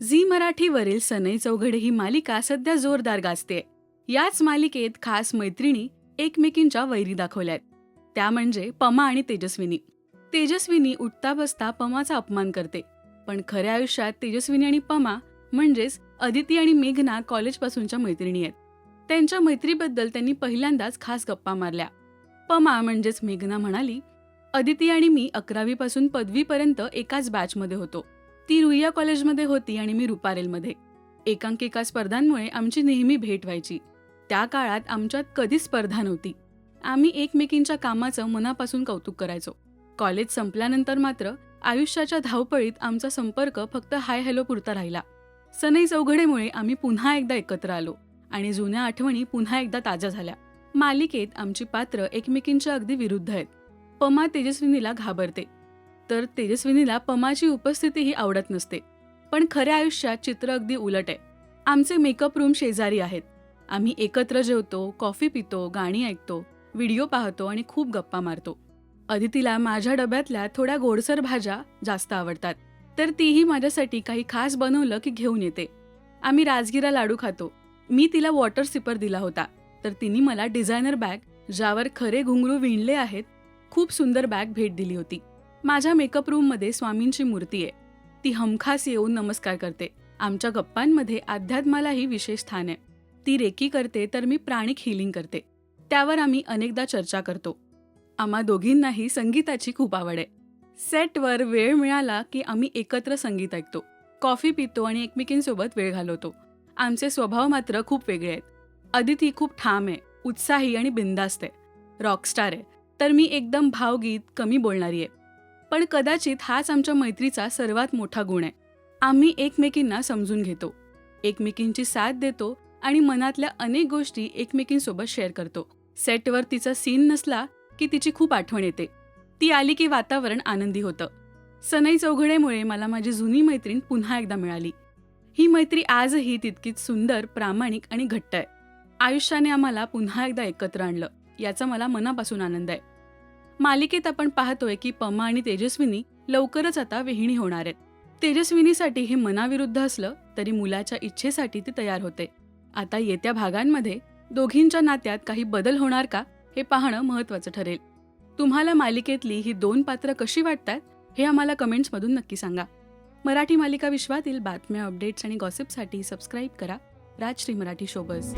Zee मराठीवरील सनई चौघडे ही मालिका सध्या जोरदार गाजते. याच मालिकेत खास मैत्रिणी एकमेकींच्या वैरी दाखवल्यात. त्या म्हणजे पमा आणि तेजस्विनी. तेजस्विनी उठता बसता पमाचा अपमान करते, पण खऱ्या आयुष्यात तेजस्विनी आणि पमा म्हणजेच अदिती आणि मेघना कॉलेजपासूनच्या मैत्रिणी आहेत. त्यांच्या मैत्रीबद्दल त्यांनी पहिल्यांदाच खास गप्पा मारल्या. पमा म्हणजेच मेघना म्हणाली, अदिती आणि मी 11वी पासून पदवीपर्यंत एकाच बॅचमध्ये होतो. ती रुईया कॉलेजमध्ये होती आणि मी रुपारेलमध्ये. एकांकिका स्पर्धांमुळे आमची नेहमी भेट व्हायची. त्या काळात आमच्यात कधीच स्पर्धा नव्हती. आम्ही एकमेकींच्या कामाचं मनापासून कौतुक करायचो. कॉलेज संपल्यानंतर मात्र आयुष्याच्या धावपळीत आमचा संपर्क फक्त हाय हॅलो पुरता राहिला. सनई चौघडेमुळे आम्ही पुन्हा एकदा एकत्र आलो आणि जुन्या आठवणी पुन्हा एकदा ताज्या झाल्या. मालिकेत आमची पात्र एकमेकींच्या अगदी विरुद्ध आहेत. पमा तेजस्विनीला घाबरते, तर तेजस्विनीला पमाची उपस्थितीही आवडत नसते. पण खऱ्या आयुष्यात चित्र अगदी उलट आहे. आमचे मेकअप रूम शेजारी आहेत. आम्ही एकत्र जेवतो, कॉफी पितो, गाणी ऐकतो, व्हिडिओ पाहतो आणि खूप गप्पा मारतो. अदितीला माझ्या डब्यातल्या थोड्या गोडसर भाज्या जास्त आवडतात, तर तीही माझ्यासाठी काही खास बनवलं की घेऊन येते. आम्ही राजगिरा लाडू खातो. मी तिला वॉटर सिपर दिला होता, तर तिने मला डिझायनर बॅग, ज्यावर खरे घुंगरू विणले आहेत, खूप सुंदर बॅग भेट दिली होती. माझ्या मेकअप रूममध्ये स्वामींची मूर्ती आहे. ती हमखास येऊन नमस्कार करते. आमच्या गप्पांमध्ये अध्यात्मालाही विशेष स्थान आहे. ती रेकी करते तर मी प्राणिक हिलिंग करते. त्यावर आम्ही अनेकदा चर्चा करतो. आम्हा दोघींनाही संगीताची खूप आवड आहे. सेटवर वेळ मिळाला की आम्ही एकत्र संगीत ऐकतो, कॉफी पितो आणि एकमेकींसोबत वेळ घालवतो. आमचे स्वभाव मात्र खूप वेगळे आहेत. अदिती खूप ठाम आहे, उत्साही आणि बिनधास्त आहे, रॉकस्टार आहे, तर मी एकदम भावगीत, कमी बोलणारी आहे. पण कदाचित हाच आमच्या मैत्रीचा सर्वात मोठा गुण आहे. आम्ही एकमेकींना समजून घेतो, एकमेकींची साथ देतो आणि मनातल्या अनेक गोष्टी एकमेकींसोबत शेअर करतो. सेटवर तिचा सीन नसला की तिची खूप आठवण येते. ती आली की वातावरण आनंदी होतं. सनई चौघडेमुळे मला माझी जुनी मैत्रीण पुन्हा एकदा मिळाली. ही मैत्री आजही तितकीच सुंदर, प्रामाणिक आणि घट्ट आहे. आयुष्याने आम्हाला पुन्हा एकदा एकत्र आणलं, याचा मला मनापासून आनंद आहे. मालिकेत आपण पाहतोय की पमा आणि तेजस्विनी लवकरच आता विहिणी होणार आहेत. तेजस्विनीसाठी हे मनाविरुद्ध असलं तरी मुलाच्या इच्छेसाठी ती तयार होते. आता येत्या भागांमध्ये दोघींच्या नात्यात काही बदल होणार का, हे पाहणं महत्त्वाचं ठरेल. तुम्हाला मालिकेतली ही 2 पात्र कशी वाटतात हे आम्हाला कमेंट्समधून नक्की सांगा. मराठी मालिका विश्वातील बातम्या, अपडेट्स आणि गॉसिपसाठी सबस्क्राईब करा राजश्री मराठी शोबज.